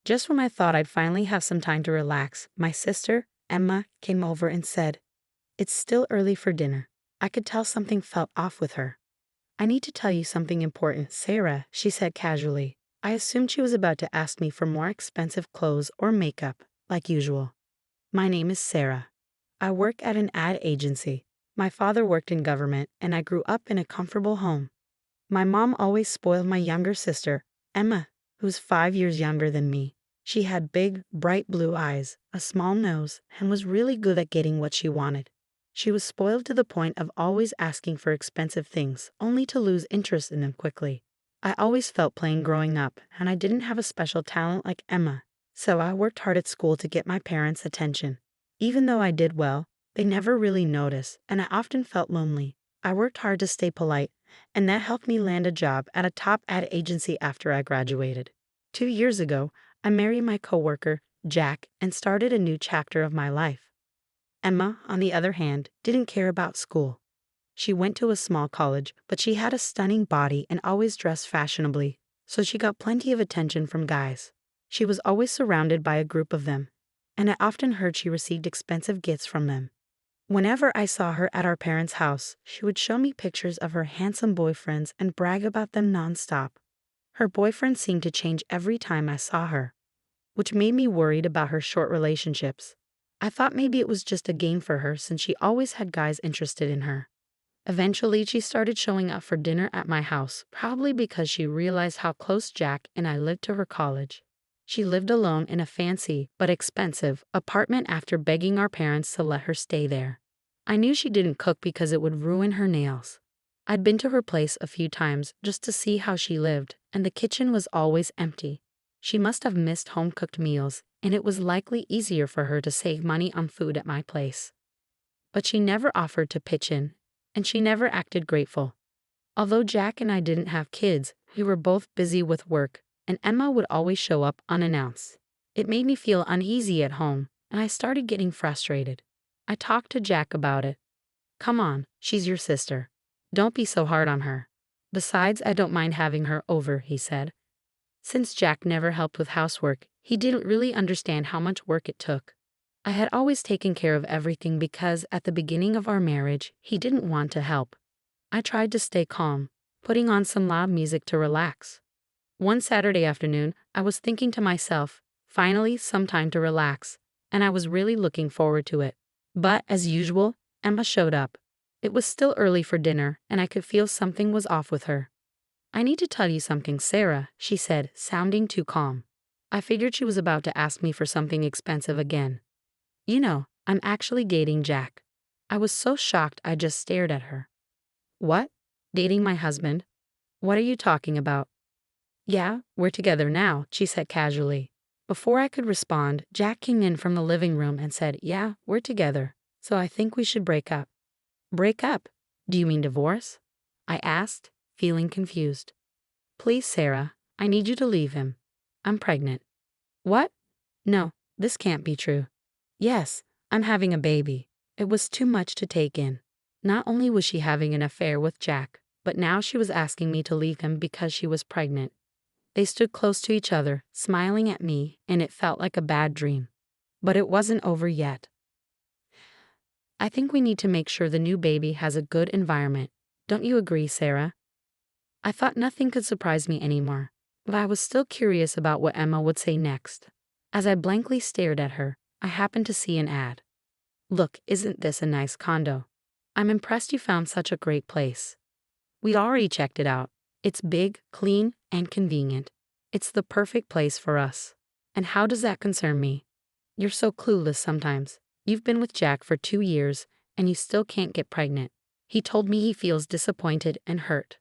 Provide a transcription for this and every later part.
Just when I thought I'd finally have some time to relax, my sister, Emma, came over and said, "It's still early for dinner." I could tell something felt off with her. "I need to tell you something important, Sarah," she said casually. I assumed she was about to ask me for more expensive clothes or makeup, like usual. "My name is Sarah. I work at an ad agency. My father worked in government, and I grew up in a comfortable home. My mom always spoiled my younger sister, Emma, who's 5 years younger than me. She had big, bright blue eyes, a small nose, and was really good at getting what she wanted. She was spoiled to the point of always asking for expensive things, only to lose interest in them quickly. I always felt plain growing up, and I didn't have a special talent like Emma, so I worked hard at school to get my parents' attention. Even though I did well, they never really noticed, and I often felt lonely. I worked hard to stay polite, and that helped me land a job at a top ad agency after I graduated. 2 years ago, I married my coworker, Jack, and started a new chapter of my life. Emma, on the other hand, didn't care about school. She went to a small college, but she had a stunning body and always dressed fashionably, so she got plenty of attention from guys. She was always surrounded by a group of them, and I often heard she received expensive gifts from them. Whenever I saw her at our parents' house, she would show me pictures of her handsome boyfriends and brag about them nonstop. Her boyfriend seemed to change every time I saw her, which made me worried about her short relationships. I thought maybe it was just a game for her since she always had guys interested in her. Eventually, she started showing up for dinner at my house, probably because she realized how close Jack and I lived to her college. She lived alone in a fancy, but expensive, apartment after begging our parents to let her stay there. I knew she didn't cook because it would ruin her nails. I'd been to her place a few times just to see how she lived, and the kitchen was always empty. She must have missed home-cooked meals, and it was likely easier for her to save money on food at my place. But she never offered to pitch in, and she never acted grateful. Although Jack and I didn't have kids, we were both busy with work, and Emma would always show up unannounced. It made me feel uneasy at home, and I started getting frustrated. I talked to Jack about it. "Come on, she's your sister. Don't be so hard on her. Besides, I don't mind having her over," he said. Since Jack never helped with housework, he didn't really understand how much work it took. I had always taken care of everything because at the beginning of our marriage, he didn't want to help. I tried to stay calm, putting on some loud music to relax. One Saturday afternoon, I was thinking to myself, finally, some time to relax, and I was really looking forward to it. But, as usual, Emma showed up. It was still early for dinner, and I could feel something was off with her. "I need to tell you something, Sarah," she said, sounding too calm. I figured she was about to ask me for something expensive again. "You know, I'm actually dating Jack." I was so shocked I just stared at her. "What? Dating my husband? What are you talking about?" "Yeah, we're together now," she said casually. Before I could respond, Jack came in from the living room and said, "Yeah, we're together, so I think we should break up." "Break up? Do you mean divorce?" I asked, feeling confused. "Please, Sarah, I need you to leave him. I'm pregnant." "What? No, this can't be true." "Yes, I'm having a baby." It was too much to take in. Not only was she having an affair with Jack, but now she was asking me to leave him because she was pregnant. They stood close to each other, smiling at me, and it felt like a bad dream. But it wasn't over yet. "I think we need to make sure the new baby has a good environment. Don't you agree, Sarah?" I thought nothing could surprise me anymore, but I was still curious about what Emma would say next. As I blankly stared at her, I happened to see an ad. "Look, isn't this a nice condo? I'm impressed you found such a great place." We already checked it out. It's big, clean, and convenient. It's the perfect place for us. And how does that concern me? You're so clueless sometimes. You've been with Jack for 2 years, and you still can't get pregnant. He told me he feels disappointed and hurt.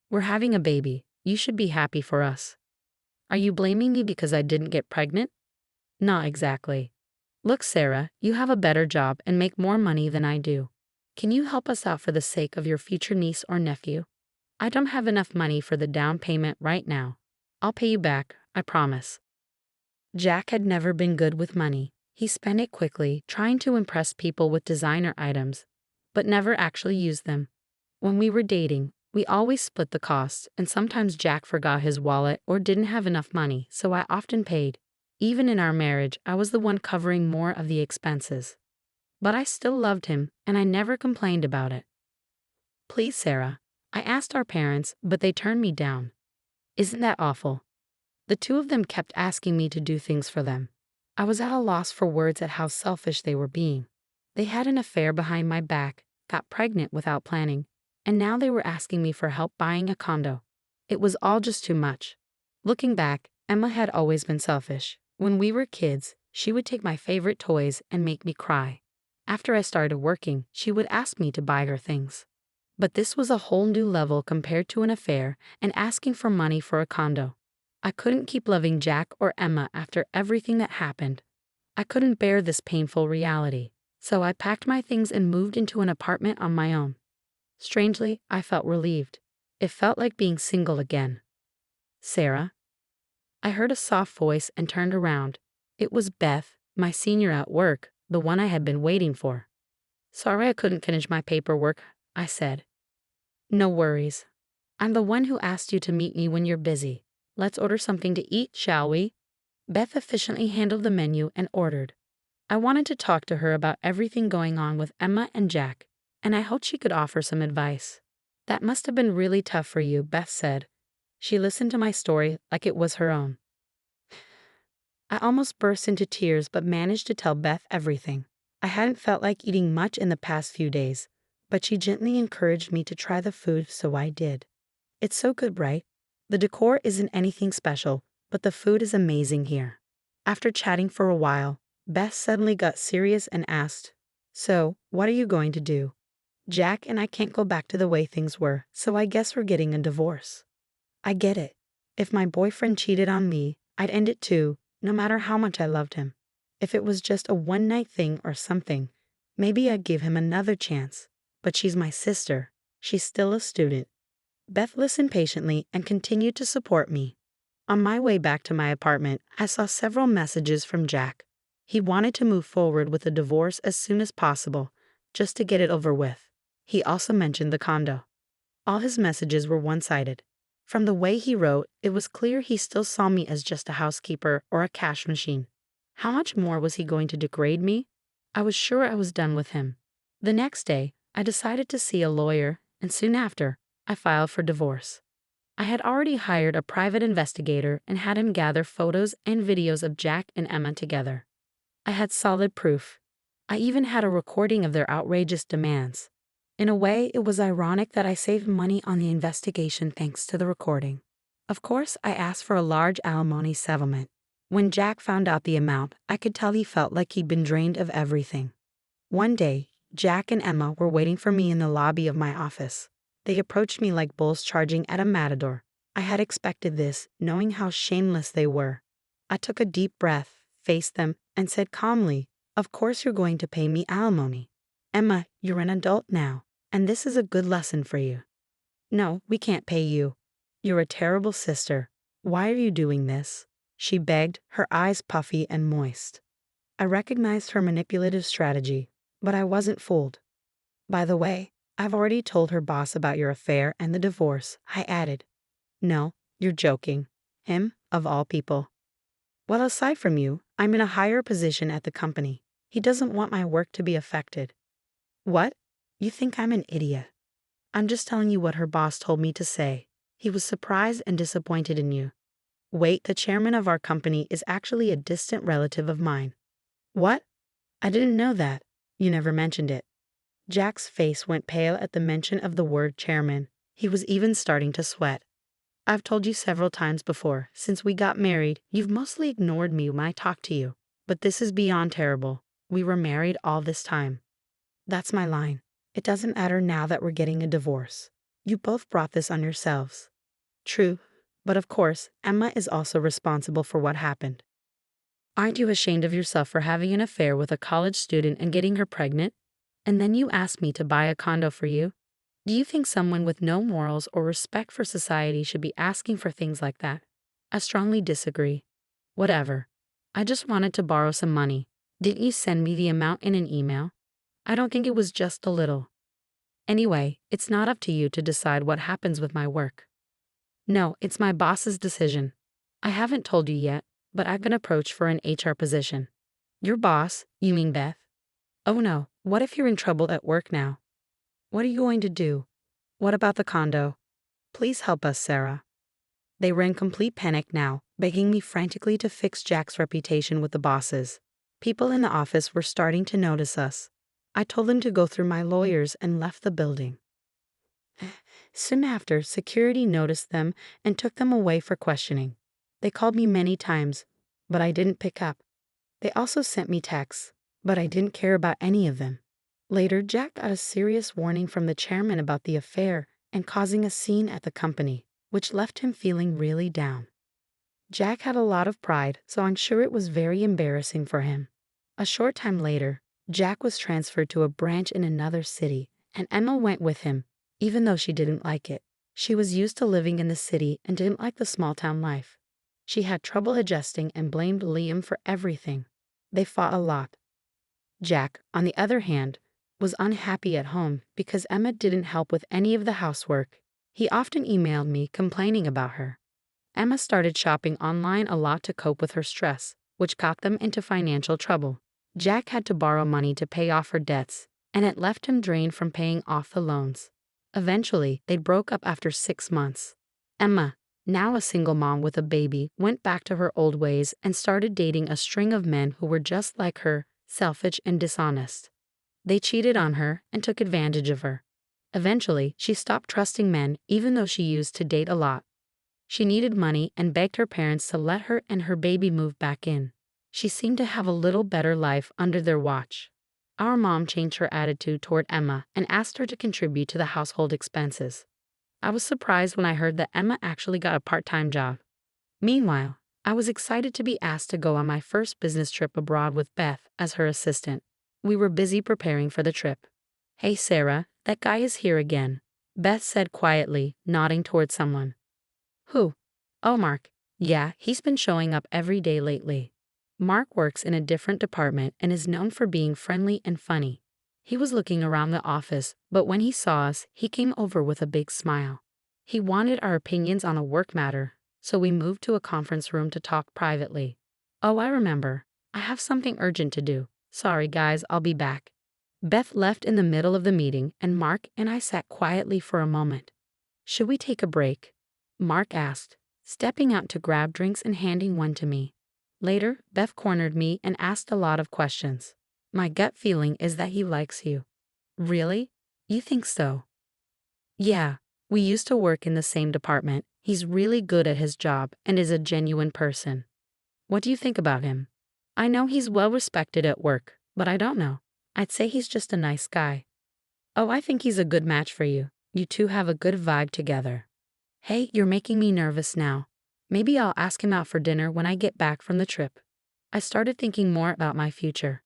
We're having a baby. You should be happy for us. Are you blaming me because I didn't get pregnant? Not exactly. Look, Sarah, you have a better job and make more money than I do. Can you help us out for the sake of your future niece or nephew? I don't have enough money for the down payment right now. I'll pay you back, I promise." Jack had never been good with money. He spent it quickly, trying to impress people with designer items, but never actually used them. When we were dating, we always split the costs, and sometimes Jack forgot his wallet or didn't have enough money, so I often paid. Even in our marriage, I was the one covering more of the expenses. But I still loved him, and I never complained about it. Please, Sarah. I asked our parents, but they turned me down. Isn't that awful? The two of them kept asking me to do things for them. I was at a loss for words at how selfish they were being. They had an affair behind my back, got pregnant without planning, and now they were asking me for help buying a condo. It was all just too much. Looking back, Emma had always been selfish. When we were kids, she would take my favorite toys and make me cry. After I started working, she would ask me to buy her things. But this was a whole new level compared to an affair and asking for money for a condo. I couldn't keep loving Jack or Emma after everything that happened. I couldn't bear this painful reality, so I packed my things and moved into an apartment on my own. Strangely, I felt relieved. It felt like being single again. Sarah? I heard a soft voice and turned around. It was Beth, my senior at work, the one I had been waiting for. Sorry I couldn't finish my paperwork, I said. No worries. I'm the one who asked you to meet me when you're busy. Let's order something to eat, shall we? Beth efficiently handled the menu and ordered. I wanted to talk to her about everything going on with Emma and Jack, and I hoped she could offer some advice. That must have been really tough for you, Beth said. She listened to my story like it was her own. I almost burst into tears but managed to tell Beth everything. I hadn't felt like eating much in the past few days, but she gently encouraged me to try the food, so I did. It's so good, right? The decor isn't anything special, but the food is amazing here. After chatting for a while, Beth suddenly got serious and asked, So, what are you going to do? Jack and I can't go back to the way things were, so I guess we're getting a divorce. I get it. If my boyfriend cheated on me, I'd end it too, no matter how much I loved him. If it was just a one-night thing or something, maybe I'd give him another chance. But she's my sister. She's still a student. Beth listened patiently and continued to support me. On my way back to my apartment, I saw several messages from Jack. He wanted to move forward with a divorce as soon as possible, just to get it over with. He also mentioned the condo. All his messages were one-sided. From the way he wrote, it was clear he still saw me as just a housekeeper or a cash machine. How much more was he going to degrade me? I was sure I was done with him. The next day, I decided to see a lawyer, and soon after, I filed for divorce. I had already hired a private investigator and had him gather photos and videos of Jack and Emma together. I had solid proof. I even had a recording of their outrageous demands. In a way, it was ironic that I saved money on the investigation thanks to the recording. Of course, I asked for a large alimony settlement. When Jack found out the amount, I could tell he felt like he'd been drained of everything. One day, Jack and Emma were waiting for me in the lobby of my office. They approached me like bulls charging at a matador. I had expected this, knowing how shameless they were. I took a deep breath, faced them, and said calmly, Of course you're going to pay me alimony. Emma, you're an adult now, and this is a good lesson for you. No, we can't pay you. You're a terrible sister. Why are you doing this? She begged, her eyes puffy and moist. I recognized her manipulative strategy, but I wasn't fooled. By the way, I've already told her boss about your affair and the divorce, I added. No, you're joking. Him, of all people. Well, aside from you, I'm in a higher position at the company. He doesn't want my work to be affected. What? You think I'm an idiot? I'm just telling you what her boss told me to say. He was surprised and disappointed in you. Wait, the chairman of our company is actually a distant relative of mine. What? I didn't know that. You never mentioned it. Jack's face went pale at the mention of the word chairman. He was even starting to sweat. I've told you several times before, since we got married, you've mostly ignored me when I talk to you. But this is beyond terrible. We were married all this time. That's my line. It doesn't matter now that we're getting a divorce. You both brought this on yourselves. True, but of course, Emma is also responsible for what happened. Aren't you ashamed of yourself for having an affair with a college student and getting her pregnant? And then you asked me to buy a condo for you? Do you think someone with no morals or respect for society should be asking for things like that? I strongly disagree. Whatever. I just wanted to borrow some money. Didn't you send me the amount in an email? I don't think it was just a little. Anyway, it's not up to you to decide what happens with my work. No, it's my boss's decision. I haven't told you yet, but I've been approached for an HR position. Your boss, you mean Beth? Oh no, what if you're in trouble at work now? What are you going to do? What about the condo? Please help us, Sarah. They were in complete panic now, begging me frantically to fix Jack's reputation with the bosses. People in the office were starting to notice us. I told them to go through my lawyers and left the building. Soon after, security noticed them and took them away for questioning. They called me many times, but I didn't pick up. They also sent me texts, but I didn't care about any of them. Later, Jack got a serious warning from the chairman about the affair and causing a scene at the company, which left him feeling really down. Jack had a lot of pride, so I'm sure it was very embarrassing for him. A short time later, Jack was transferred to a branch in another city, and Emma went with him, even though she didn't like it. She was used to living in the city and didn't like the small-town life. She had trouble adjusting and blamed Liam for everything. They fought a lot. Jack, on the other hand, was unhappy at home because Emma didn't help with any of the housework. He often emailed me complaining about her. Emma started shopping online a lot to cope with her stress, which got them into financial trouble. Jack had to borrow money to pay off her debts, and it left him drained from paying off the loans. Eventually, they broke up after 6 months. Emma, now a single mom with a baby, went back to her old ways and started dating a string of men who were just like her, selfish and dishonest. They cheated on her and took advantage of her. Eventually, she stopped trusting men even though she used to date a lot. She needed money and begged her parents to let her and her baby move back in. She seemed to have a little better life under their watch. Our mom changed her attitude toward Emma and asked her to contribute to the household expenses. I was surprised when I heard that Emma actually got a part-time job. Meanwhile, I was excited to be asked to go on my first business trip abroad with Beth as her assistant. We were busy preparing for the trip. Hey Sarah, that guy is here again, Beth said quietly, nodding toward someone. Who? Oh, Mark. Yeah, he's been showing up every day lately. Mark works in a different department and is known for being friendly and funny. He was looking around the office, but when he saw us, he came over with a big smile. He wanted our opinions on a work matter, so we moved to a conference room to talk privately. Oh, I remember. I have something urgent to do. Sorry guys, I'll be back. Beth left in the middle of the meeting and Mark and I sat quietly for a moment. Should we take a break? Mark asked, stepping out to grab drinks and handing one to me. Later, Beth cornered me and asked a lot of questions. My gut feeling is that he likes you. Really? You think so? Yeah, we used to work in the same department. He's really good at his job and is a genuine person. What do you think about him? I know he's well respected at work, but I don't know. I'd say he's just a nice guy. Oh, I think he's a good match for you. You two have a good vibe together. Hey, you're making me nervous now. Maybe I'll ask him out for dinner when I get back from the trip. I started thinking more about my future.